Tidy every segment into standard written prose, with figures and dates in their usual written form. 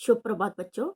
शुभ प्रभात बच्चों।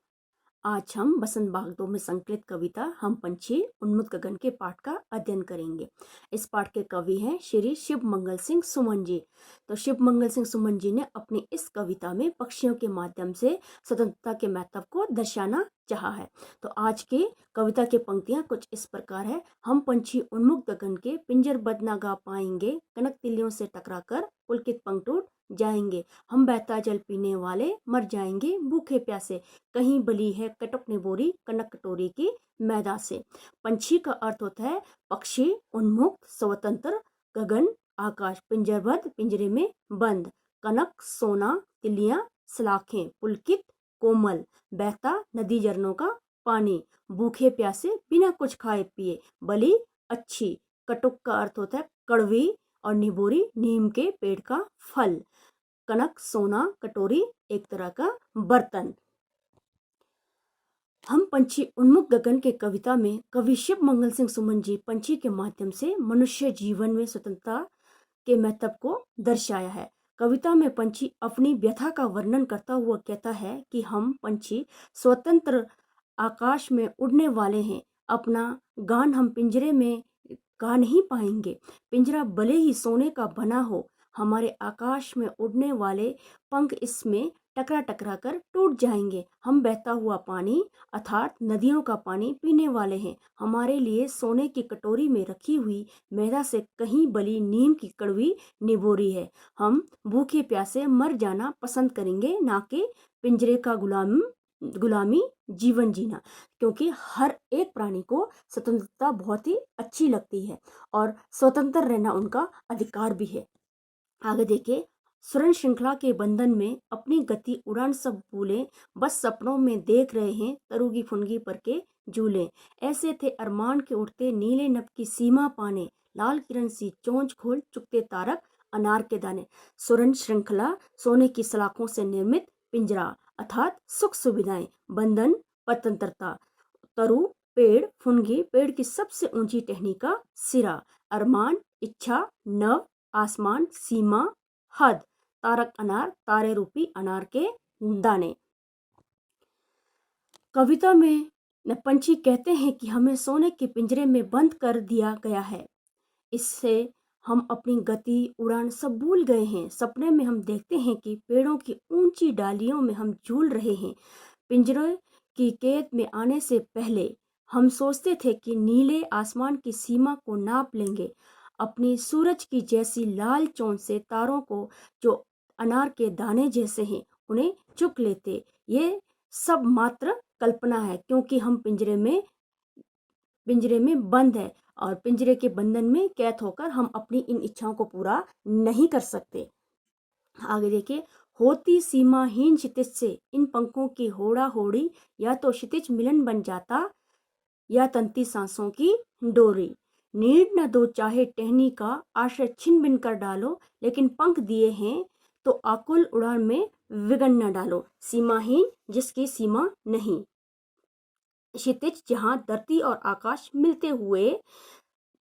आज हम बसंत बाग 2 में संकलित कविता हम पंछी उन्मुक्त गगन के पाठ का अध्ययन करेंगे। इस पाठ के कवि हैं श्री शिव मंगल सिंह सुमन जी। तो शिव मंगल सिंह सुमन जी ने अपनी इस कविता में पक्षियों के माध्यम से स्वतंत्रता के महत्व को दर्शाना चाहा है। तो आज की कविता की पंक्तियां कुछ इस प्रकार है। हम पंछी उन्मुक्त गगन के पिंजरबद्ध ना गा पाएंगे, कनक तिलियों से टकराकर पुलकित पंख टूट जाएंगे। हम बहता जल पीने वाले मर जाएंगे भूखे प्यासे, कहीं बली है कटक निबोरी कनक कटोरी की मैदा से। पंछी का अर्थ होता है पक्षी, उन्मुक्त, स्वतंत्र, गगन, आकाश, पिंजरबद्ध, पिंजरे में बंद, कनक, सोना, तिलियां, सलाखें, पुलकित, कोमल, बहता, नदी झरनों का पानी, भूखे प्यासे, बिना कुछ खाए पिए, बली, अच्छी, कटुक का अर्थ होता है कड़वी, और निबोरी, नीम के पेड़ का फल, कनक, सोना, कटोरी, एक तरह का बर्तन। हम पंछी उन्मुक्त गगन के कविता में कवि शिव मंगल सिंह सुमन जी पंछी के माध्यम से मनुष्य जीवन में स्वतंत्रता के महत्व को दर्शाया है। कविता में पंछी अपनी व्यथा का वर्णन करता हुआ कहता है कि हम पंछी स्वतंत्र आकाश में उड़ने वाले हैं। अपना गान हम पिंजरे में गा नहीं पाएंगे। पिंजरा भले ही सोने का बना हो, हमारे आकाश में उड़ने वाले पंख इसमें टकरा टकरा कर टूट जाएंगे। हम बहता हुआ पानी अर्थात नदियों का पानी पीने वाले हैं। हमारे लिए सोने की कटोरी में रखी हुई मैदा से कहीं बली नीम की कड़वी निबोरी है। हम भूखे प्यासे मर जाना पसंद करेंगे, ना कि पिंजरे का गुलामी जीवन जीना, क्योंकि हर एक प्राणी को स्वतंत्रता बहुत ही अच्छी लगती है और स्वतंत्र रहना उनका अधिकार भी है। आगे देखिए, स्वर्ण श्रृंखला के बंधन में अपनी गति उड़ान सब भूले, बस सपनों में देख रहे हैं तरुगी फुनगी पर के झूले। ऐसे थे अरमान के उठते नीले नभ की सीमा पाने, लाल किरण सी चोंच खोल चुकते तारक अनार के दाने। स्वर्ण श्रृंखला सोने की सलाखों से निर्मित पिंजरा अर्थात सुख सुविधाएं, बंधन स्वतंत्रता, तरु पेड़, फुनगी पेड़ की सबसे ऊंची टहनी का सिरा, अरमान इच्छा, नव आसमान, सीमा हद, तारक अनार तारे रूपी अनार के दाने। कविता में पंछी कहते हैं कि हमें सोने के पिंजरे में बंद कर दिया गया है। इससे हम अपनी गति उड़ान सब भूल गए हैं। सपने में हम देखते हैं कि पेड़ों की ऊंची डालियों में हम झूल रहे हैं। पिंजरे की कैद में आने से पहले हम सोचते थे कि नीले आसमान की सीमा को नाप लेंगे। अपनी सूरज की जैसी लाल चोंच से तारों को जो अनार के दाने जैसे हैं उन्हें चुक लेते। ये सब मात्र कल्पना है, क्योंकि हम पिंजरे में बंद है और पिंजरे के बंधन में कैद होकर हम अपनी इन इच्छाओं को पूरा नहीं कर सकते। आगे देखिए, होती सीमाहीन क्षितिज से इन पंखों की होड़ा होड़ी, या तो क्षितिज मिलन बन जाता या तंती सांसों की डोरी। नीड न दो चाहे टहनी का, आश्रय छिन बिन कर डालो, लेकिन पंख दिए हैं तो आकुल उड़ान में विघन न डालो। सीमाहीन जिसकी सीमा नहीं, क्षितिज जहां धरती और आकाश मिलते हुए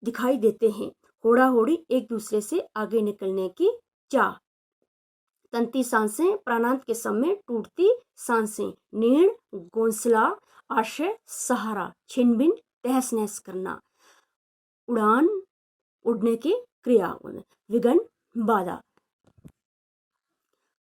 दिखाई देते हैं, होड़ा होड़ी एक दूसरे से आगे निकलने की चाह, तंती सांसें प्राणांत के समय टूटती सांसें, नीड़ घोंसला, आश्रय सहारा, छिनबिन तहस नहस करना, उड़ान उड़ने की क्रिया, विघन बाधा।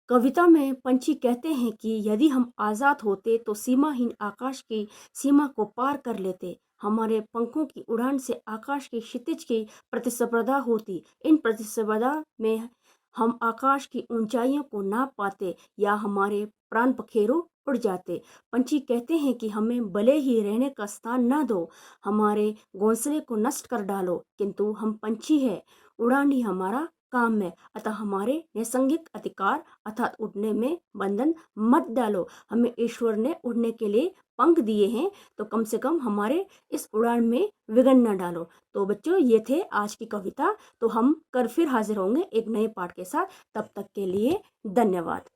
कविता में पंछी कहते हैं कि यदि हम आजाद होते तो सीमाहीन आकाश की सीमा को पार कर लेते। हमारे पंखों की उड़ान से आकाश की क्षितिज की प्रतिस्पर्धा होती। इन प्रतिस्पर्धा में हम आकाश की ऊंचाइयों को नाप पाते या हमारे प्राण पखेरु उड़ जाते। पंछी कहते हैं कि हमें भले ही रहने का स्थान न दो, हमारे घोंसले को नष्ट कर डालो, किंतु हम पंछी हैं, उड़ान ही हमारा काम है। अतः हमारे नैसर्गिक अधिकार अर्थात उड़ने में बंधन मत डालो। हमें ईश्वर ने उड़ने के लिए पंख दिए हैं, तो कम से कम हमारे इस उड़ान में विघन न डालो। तो बच्चों, ये थे आज की कविता। तो हम कल फिर हाजिर होंगे एक नए पाठ के साथ। तब तक के लिए धन्यवाद।